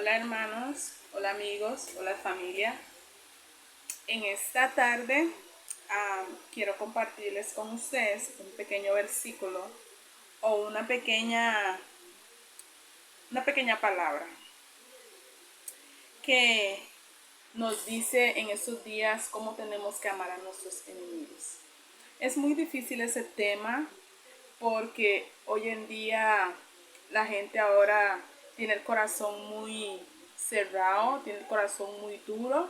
Hola hermanos, hola amigos, hola familia. En esta tarde quiero compartirles con ustedes un pequeño versículo o una pequeña palabra que nos dice en estos días cómo tenemos que amar a nuestros enemigos. Es muy difícil ese tema porque hoy en día la gente ahora tiene el corazón muy cerrado, tiene el corazón muy duro.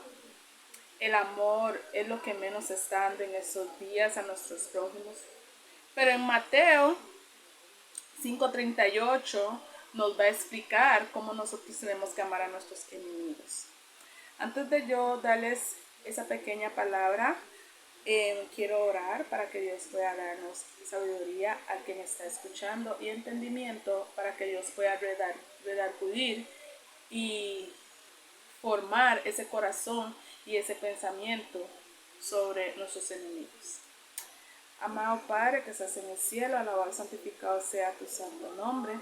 El amor es lo que menos está dando en estos días a nuestros prójimos. Pero en Mateo 5:38 nos va a explicar cómo nosotros tenemos que amar a nuestros enemigos. Antes de yo darles esa pequeña palabra, quiero orar para que Dios pueda darnos sabiduría al que me está escuchando y entendimiento para que Dios pueda redarguir y formar ese corazón y ese pensamiento sobre nuestros enemigos. Amado Padre que estás en el cielo, alabado y santificado sea tu santo nombre.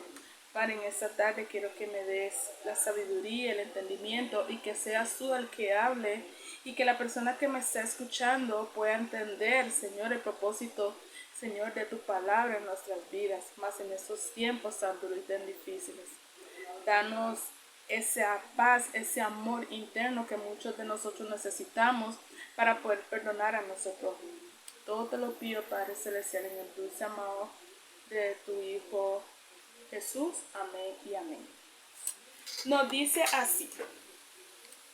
Padre, en esta tarde quiero que me des la sabiduría, el entendimiento y que seas tú el que hable y que la persona que me está escuchando pueda entender, Señor, el propósito, Señor, de tu palabra en nuestras vidas, más en estos tiempos tan duros y tan difíciles. Danos esa paz, ese amor interno que muchos de nosotros necesitamos para poder perdonar a nuestro prójimo. Todo te lo pido, Padre Celestial, en el dulce amor de tu Hijo Jesús. Amén y amén. Nos dice así.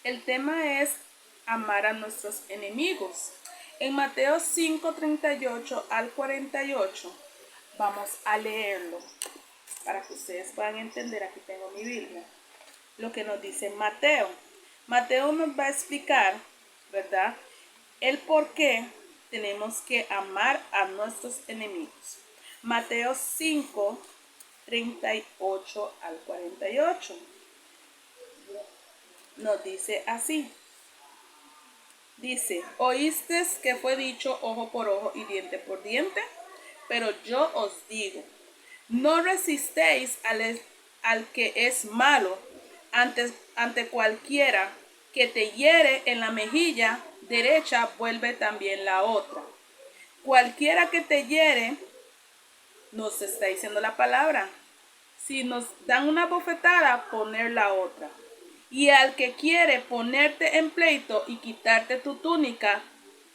El tema es amar a nuestros enemigos. En Mateo 5:38 al 48 vamos a leerlo para que ustedes puedan entender. Aquí tengo mi Biblia. Lo que nos dice Mateo. Mateo nos va a explicar, ¿verdad?, el por qué tenemos que amar a nuestros enemigos. Mateo 5:38 al 48. Nos dice así. Dice, oíste que fue dicho ojo por ojo y diente por diente, pero yo os digo, no resistéis al que es malo, ante cualquiera que te hiere en la mejilla derecha, vuelve también la otra. Cualquiera que te hiere, nos está diciendo la palabra, si nos dan una bofetada, poner la otra. Y al que quiere ponerte en pleito y quitarte tu túnica,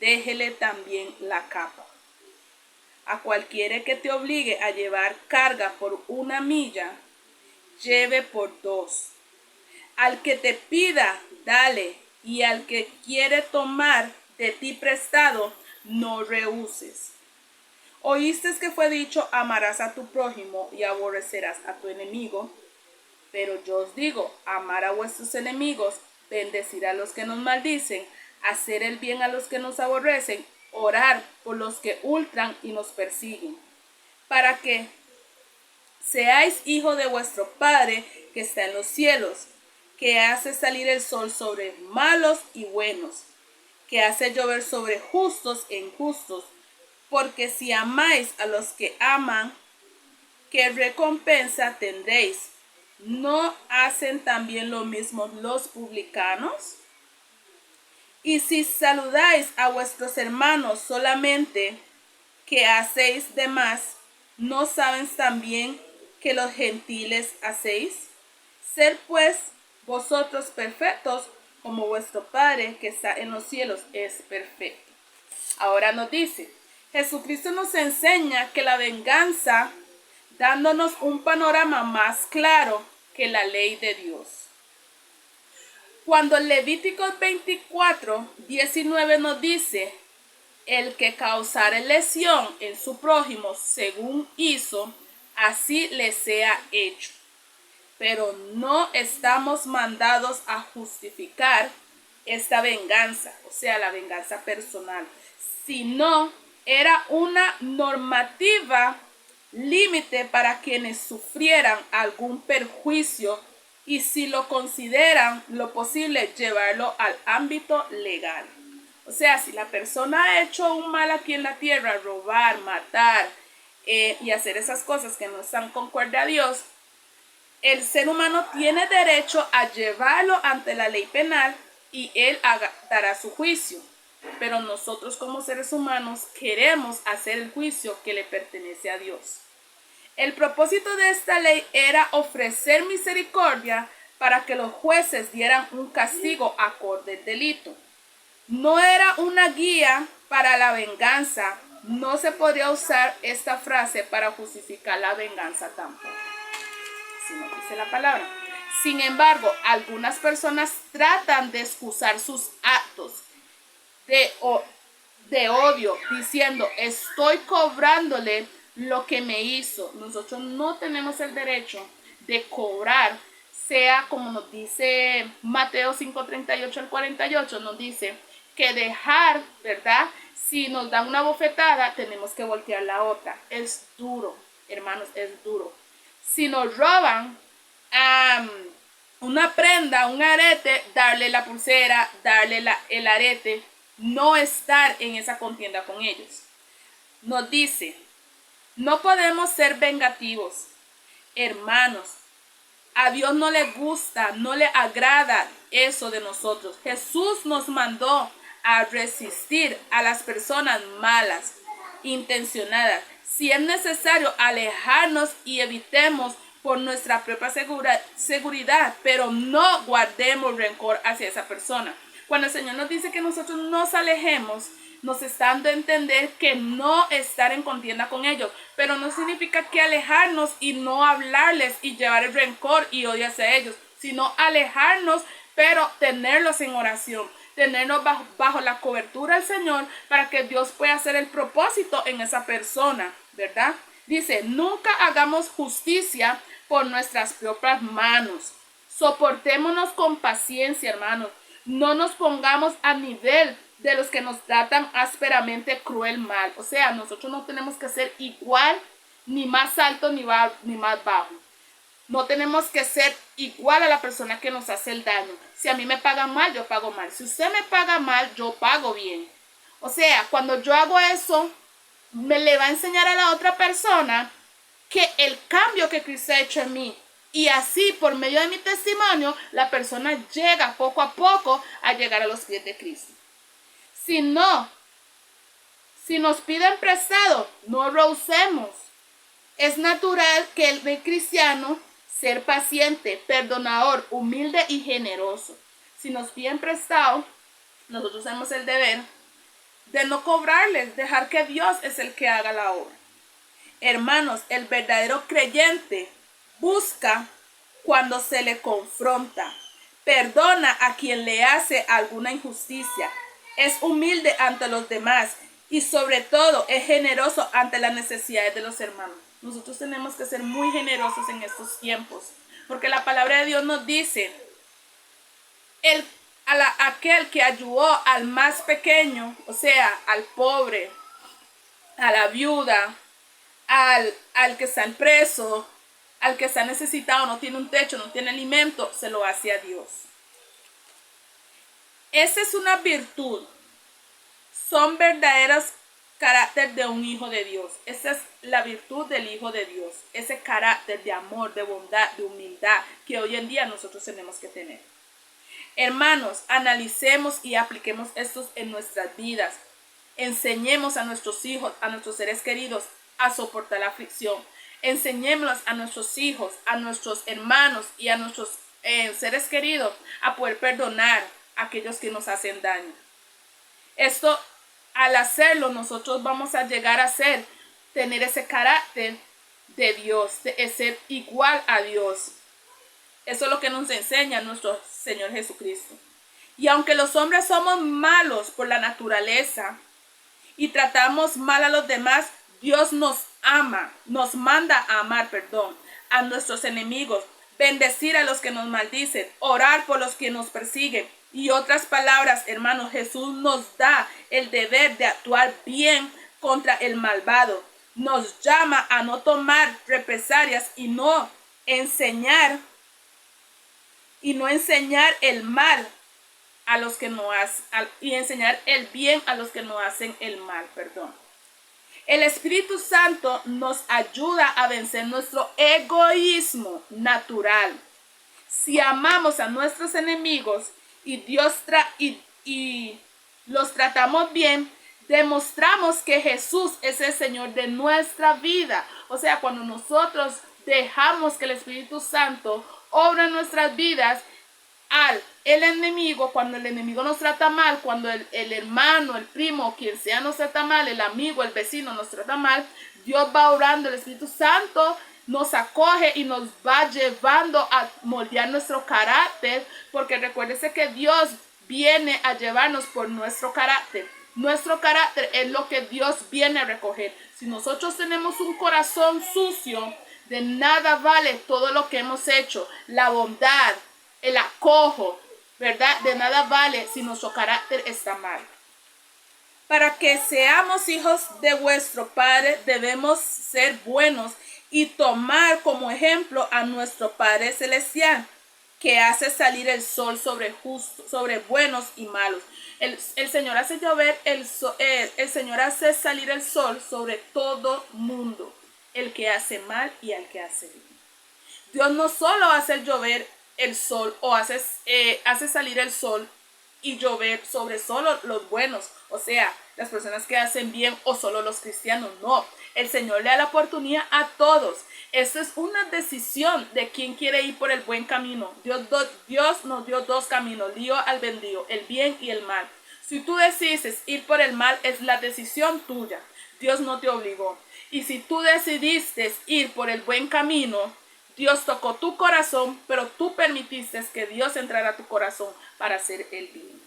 déjele también la capa. A cualquiera que te obligue a llevar carga por 1 milla, lleve por 2. Al que te pida, dale, y al que quiere tomar de ti prestado, no rehuses. Oíste que fue dicho, amarás a tu prójimo y aborrecerás a tu enemigo. Pero yo os digo, amar a vuestros enemigos, bendecir a los que nos maldicen, hacer el bien a los que nos aborrecen, orar por los que ultran y nos persiguen, para que seáis hijos de vuestro Padre que está en los cielos, que hace salir el sol sobre malos y buenos, que hace llover sobre justos e injustos. Porque si amáis a los que aman, ¿qué recompensa tendréis? ¿No hacen también lo mismo los publicanos? Y si saludáis a vuestros hermanos solamente, ¿qué hacéis de más? ¿No saben también que los gentiles hacéis? Ser pues vosotros perfectos, como vuestro Padre que está en los cielos es perfecto. Ahora nos dice, Jesucristo nos enseña que la venganza, dándonos un panorama más claro que la ley de Dios. Cuando Levíticos 24:19 nos dice, el que causare lesión en su prójimo según hizo, así le sea hecho. Pero no estamos mandados a justificar esta venganza, o sea, la venganza personal, sino era una normativa límite para quienes sufrieran algún perjuicio y, si lo consideran lo posible, llevarlo al ámbito legal. O sea, si la persona ha hecho un mal aquí en la tierra, robar, matar y hacer esas cosas que no están concuerde a Dios, El ser humano tiene derecho a llevarlo ante la ley penal y él dará su juicio. Pero nosotros como seres humanos queremos hacer el juicio que le pertenece a Dios. El propósito de esta ley era ofrecer misericordia para que los jueces dieran un castigo acorde al delito. No era una guía para la venganza. No se podría usar esta frase para justificar la venganza tampoco. Si no dice la palabra. Sin embargo, algunas personas tratan de excusar sus actos de odio, diciendo, estoy cobrándole lo que me hizo. Nosotros no tenemos el derecho de cobrar, sea como nos dice Mateo 5:38 al 48, nos dice que dejar, ¿verdad? Si nos dan una bofetada, tenemos que voltear la otra. Es duro, hermanos, es duro. Si nos roban una prenda, un arete, darle la pulsera, darle el arete, no estar en esa contienda con ellos. Nos dice, no podemos ser vengativos, hermanos. A Dios no le gusta, no le agrada eso de nosotros. Jesús nos mandó a resistir a las personas malas, intencionadas. Si es necesario, alejarnos y evitemos por nuestra propia seguridad, pero no guardemos rencor hacia esa persona. Cuando el Señor nos dice que nosotros nos alejemos, nos está dando a entender que no estar en contienda con ellos, pero no significa que alejarnos y no hablarles y llevar el rencor y odio hacia ellos, sino alejarnos, pero tenerlos en oración, tenernos bajo la cobertura del Señor para que Dios pueda hacer el propósito en esa persona, ¿verdad? Dice, nunca hagamos justicia por nuestras propias manos. Soportémonos con paciencia, hermanos. No nos pongamos a nivel de los que nos tratan ásperamente, cruel, mal. O sea, nosotros no tenemos que ser igual, ni más alto, ni más bajo. No tenemos que ser igual a la persona que nos hace el daño. Si a mí me pagan mal, yo pago mal. Si usted me paga mal, yo pago bien. O sea, cuando yo hago eso, me le va a enseñar a la otra persona que el cambio que Cristo ha hecho en mí. Y así, por medio de mi testimonio, la persona llega poco a poco a llegar a los pies de Cristo. Si nos piden prestado, no rehusemos. Es natural que el cristiano ser paciente, perdonador, humilde y generoso. Si nos piden prestado, nosotros tenemos el deber de no cobrarles, dejar que Dios es el que haga la obra. Hermanos, el verdadero creyente busca cuando se le confronta, perdona a quien le hace alguna injusticia, es humilde ante los demás y sobre todo es generoso ante las necesidades de los hermanos. Nosotros tenemos que ser muy generosos en estos tiempos, porque la palabra de Dios nos dice, aquel que ayudó al más pequeño, o sea, al pobre, a la viuda, al que está preso, al que está necesitado, no tiene un techo, no tiene alimento, se lo hace a Dios. Esa es una virtud. Son verdaderos carácter de un hijo de Dios. Esa es la virtud del hijo de Dios. Ese carácter de amor, de bondad, de humildad que hoy en día nosotros tenemos que tener. Hermanos, analicemos y apliquemos estos en nuestras vidas. Enseñemos a nuestros hijos, a nuestros seres queridos a soportar la aflicción. Enseñémoslos a nuestros hijos, a nuestros hermanos y a nuestros seres queridos a poder perdonar a aquellos que nos hacen daño. Esto, al hacerlo, nosotros vamos a llegar a tener ese carácter de Dios, de ser igual a Dios. Eso es lo que nos enseña nuestro Señor Jesucristo. Y aunque los hombres somos malos por la naturaleza y tratamos mal a los demás, Dios nos ama, nos manda a amar, a nuestros enemigos, bendecir a los que nos maldicen, orar por los que nos persiguen. Y otras palabras, hermanos, Jesús nos da el deber de actuar bien contra el malvado. Nos llama a no tomar represalias y no enseñar el mal a los que no hacen, y enseñar el bien a los que no hacen el mal, El Espíritu Santo nos ayuda a vencer nuestro egoísmo natural. Si amamos a nuestros enemigos y los tratamos bien, demostramos que Jesús es el Señor de nuestra vida. O sea, cuando nosotros dejamos que el Espíritu Santo obra en nuestras vidas, el enemigo, cuando el enemigo nos trata mal, cuando el hermano, el primo, quien sea nos trata mal, el amigo, el vecino nos trata mal, Dios va orando, el Espíritu Santo nos acoge y nos va llevando a moldear nuestro carácter, porque recuérdese que Dios viene a llevarnos por nuestro carácter. Nuestro carácter es lo que Dios viene a recoger. Si nosotros tenemos un corazón sucio, de nada vale todo lo que hemos hecho, la bondad, el acojo, ¿verdad? De nada vale si nuestro carácter está mal. Para que seamos hijos de vuestro Padre, debemos ser buenos y tomar como ejemplo a nuestro Padre Celestial, que hace salir el sol sobre buenos y malos. El Señor hace llover, el Señor hace salir el sol sobre todo mundo, el que hace mal y el que hace bien. Dios no solo hace llover el sol o hace salir el sol y llover sobre solo los buenos, o sea, las personas que hacen bien o solo los cristianos. No, el Señor le da la oportunidad a todos. Esta es una decisión de quién quiere ir por el buen camino. Dios nos dio dos caminos, lío al bendío, el bien y el mal. Si tú decides ir por el mal, es la decisión tuya. Dios no te obligó. Y si tú decidiste ir por el buen camino, Dios tocó tu corazón, pero tú permitiste que Dios entrara a tu corazón para hacer el bien.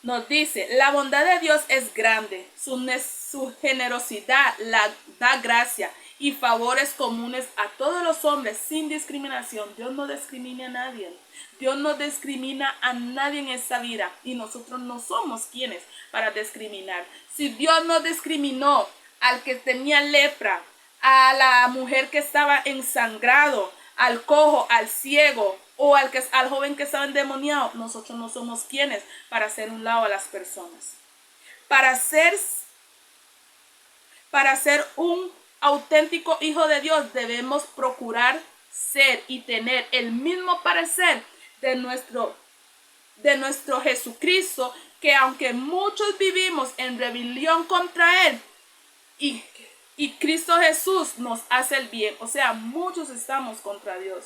Nos dice, la bondad de Dios es grande, su generosidad da gracia y favores comunes a todos los hombres sin discriminación. Dios no discrimina a nadie. Dios no discrimina a nadie en esta vida y nosotros no somos quienes para discriminar. Si Dios no discriminó al que tenía lepra, a la mujer que estaba ensangrado, al cojo, al ciego o al joven que estaba endemoniado, nosotros no somos quienes para hacer un lado a las personas. Para ser un auténtico hijo de Dios debemos procurar ser y tener el mismo parecer de nuestro Jesucristo, que aunque muchos vivimos en rebelión contra Él, y Cristo Jesús nos hace el bien. O sea, muchos estamos contra Dios.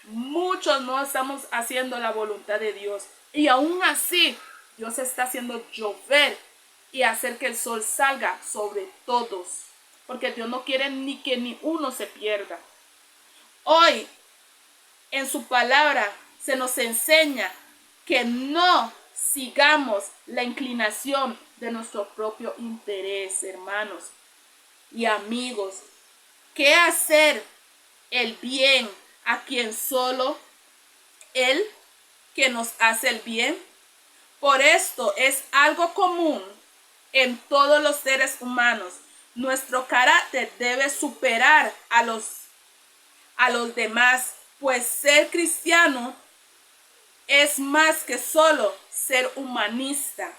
Muchos no estamos haciendo la voluntad de Dios. Y aún así, Dios está haciendo llover y hacer que el sol salga sobre todos. Porque Dios no quiere ni que ni uno se pierda. Hoy, en su palabra, se nos enseña que no sigamos la inclinación de nuestro propio interés, hermanos y amigos. ¿Qué hacer el bien a quien solo Él que nos hace el bien? Por esto es algo común en todos los seres humanos. Nuestro carácter debe superar a los demás, pues ser cristiano es más que solo ser humanista.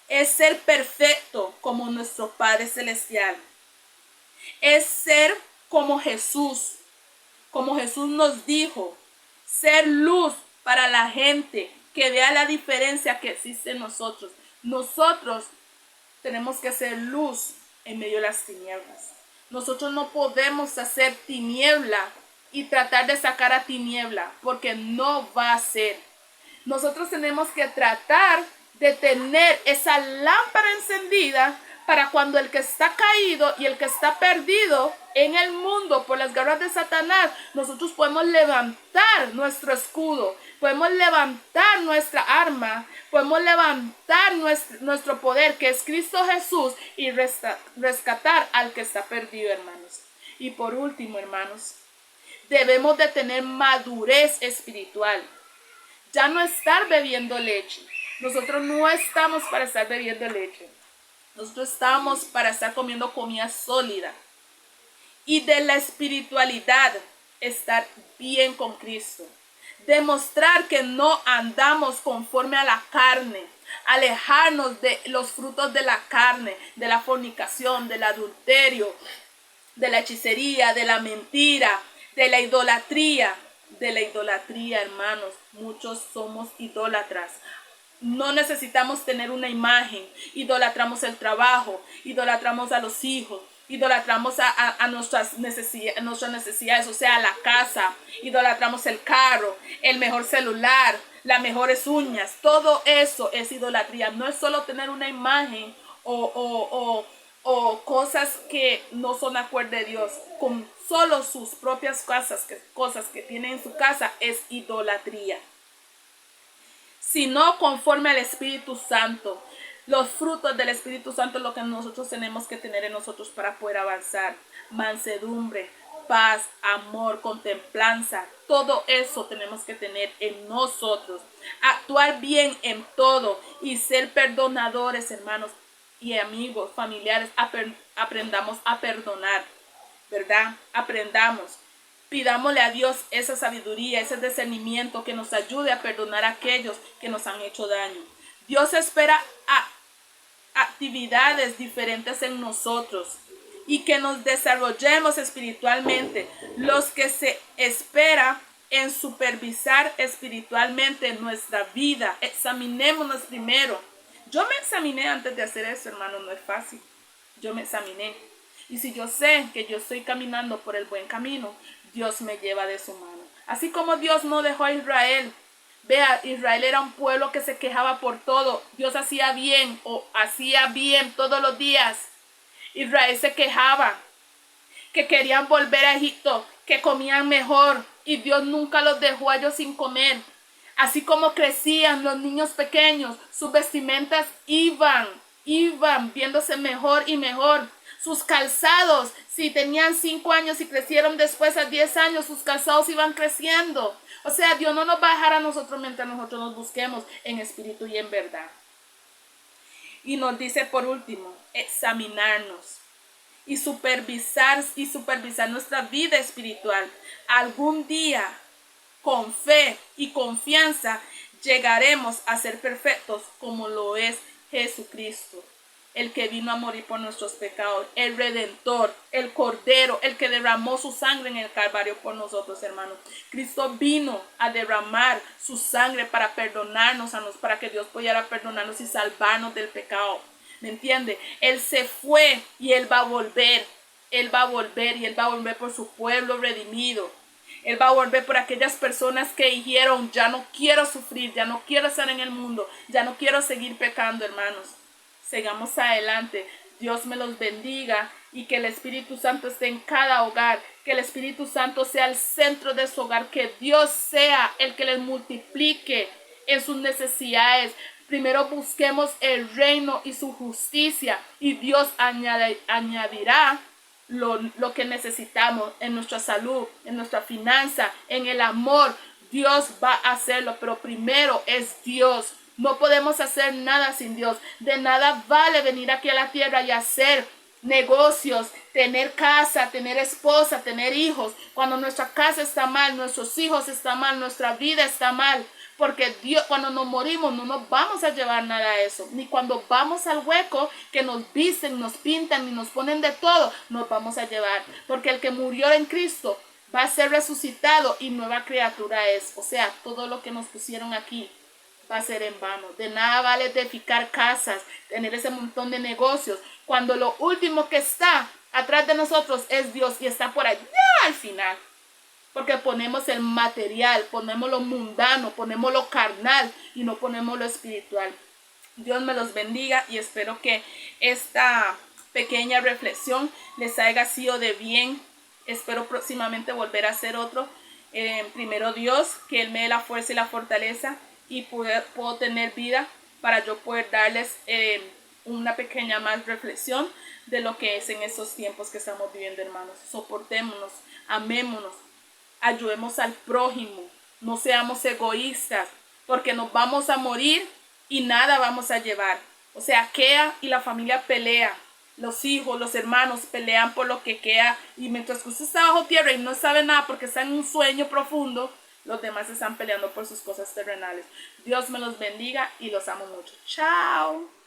Es ser perfecto como nuestro Padre Celestial. Es ser como Jesús nos dijo, ser luz para la gente, que vea la diferencia que existe en nosotros. Nosotros tenemos que ser luz en medio de las tinieblas. Nosotros no podemos hacer tiniebla y tratar de sacar a tiniebla, porque no va a ser. Nosotros tenemos que tratar de tener esa lámpara encendida para cuando el que está caído y el que está perdido en el mundo por las garras de Satanás, nosotros podemos levantar nuestro escudo, podemos levantar nuestra arma, podemos levantar nuestro poder, que es Cristo Jesús, y rescatar al que está perdido, hermanos. Y por último, hermanos, debemos de tener madurez espiritual. Ya no estar bebiendo leche. Nosotros no estamos para estar bebiendo leche. Nosotros estamos para estar comiendo comida sólida. Y de la espiritualidad, estar bien con Cristo. demostrar que no andamos conforme a la carne, alejarnos de los frutos de la carne, de la fornicación, del adulterio, de la hechicería, de la mentira, de la idolatría. De la idolatría, hermanos, muchos somos idólatras. No necesitamos tener una imagen. Idolatramos el trabajo, idolatramos a los hijos, idolatramos a nuestras necesidades, o sea, la casa, idolatramos el carro, el mejor celular, las mejores uñas. Todo eso es idolatría. No es solo tener una imagen o cosas que no son acuerdo de Dios. Con solo sus propias cosas que tiene en su casa es idolatría. Sino conforme al Espíritu Santo. Los frutos del Espíritu Santo es lo que nosotros tenemos que tener en nosotros para poder avanzar. Mansedumbre, paz, amor, contemplanza. Todo eso tenemos que tener en nosotros. Actuar bien en todo y ser perdonadores, hermanos y amigos, familiares. Aprendamos a perdonar, ¿verdad? Aprendamos. Pidámosle a Dios esa sabiduría, ese discernimiento que nos ayude a perdonar a aquellos que nos han hecho daño. Dios espera actividades diferentes en nosotros y que nos desarrollemos espiritualmente. Los que se espera en supervisar espiritualmente nuestra vida. Examinémonos primero. Yo me examiné antes de hacer eso, hermano, no es fácil. Yo me examiné. Y si yo sé que yo estoy caminando por el buen camino, Dios me lleva de su mano. Así como Dios no dejó a Israel. Vea, Israel era un pueblo que se quejaba por todo. Dios hacía bien todos los días. Israel se quejaba que querían volver a Egipto, que comían mejor y Dios nunca los dejó a ellos sin comer. Así como crecían los niños pequeños, sus vestimentas iban viéndose mejor y mejor. Sus calzados, si tenían 5 años y crecieron después a 10 años, sus calzados iban creciendo. O sea, Dios no nos va a dejar a nosotros mientras nosotros nos busquemos en espíritu y en verdad. Y nos dice por último, examinarnos y supervisar nuestra vida espiritual. Algún día, con fe y confianza, llegaremos a ser perfectos como lo es Jesucristo, el que vino a morir por nuestros pecados, el Redentor, el Cordero, el que derramó su sangre en el Calvario por nosotros, hermanos. Cristo vino a derramar su sangre para perdonarnos para que Dios pudiera perdonarnos y salvarnos del pecado. ¿Me entiende? Él se fue y Él va a volver. Él va a volver y Él va a volver por su pueblo redimido. Él va a volver por aquellas personas que dijeron, ya no quiero sufrir, ya no quiero estar en el mundo, ya no quiero seguir pecando, hermanos. Sigamos adelante. Dios me los bendiga y que el Espíritu Santo esté en cada hogar, que el Espíritu Santo sea el centro de su hogar, que Dios sea el que les multiplique en sus necesidades. Primero busquemos el reino y su justicia y Dios añadirá lo que necesitamos en nuestra salud, en nuestra finanza, en el amor. Dios va a hacerlo, pero primero es Dios. No podemos hacer nada sin Dios. De nada vale venir aquí a la tierra y hacer negocios, tener casa, tener esposa, tener hijos. Cuando nuestra casa está mal, nuestros hijos están mal, nuestra vida está mal. Porque Dios, cuando nos morimos, no nos vamos a llevar nada de eso. Ni cuando vamos al hueco, que nos visten, nos pintan y nos ponen de todo, nos vamos a llevar. Porque el que murió en Cristo va a ser resucitado y nueva criatura es. O sea, todo lo que nos pusieron aquí va a ser en vano. De nada vale edificar casas, tener ese montón de negocios, cuando lo último que está atrás de nosotros es Dios y está por allá al final. Porque ponemos el material, ponemos lo mundano, ponemos lo carnal y no ponemos lo espiritual. Dios me los bendiga y espero que esta pequeña reflexión les haya sido de bien. Espero próximamente volver a hacer otro. Primero Dios, que Él me dé la fuerza y la fortaleza y puedo tener vida para yo poder darles una pequeña más reflexión de lo que es en estos tiempos que estamos viviendo, hermanos. Soportémonos, amémonos, ayudemos al prójimo, no seamos egoístas, porque nos vamos a morir y nada vamos a llevar. O sea, Kea y la familia pelea, los hijos, los hermanos pelean por lo que queda, y mientras que usted está bajo tierra y no sabe nada porque está en un sueño profundo, Los demás están peleando por sus cosas terrenales. Dios me los bendiga y los amo mucho. Chao.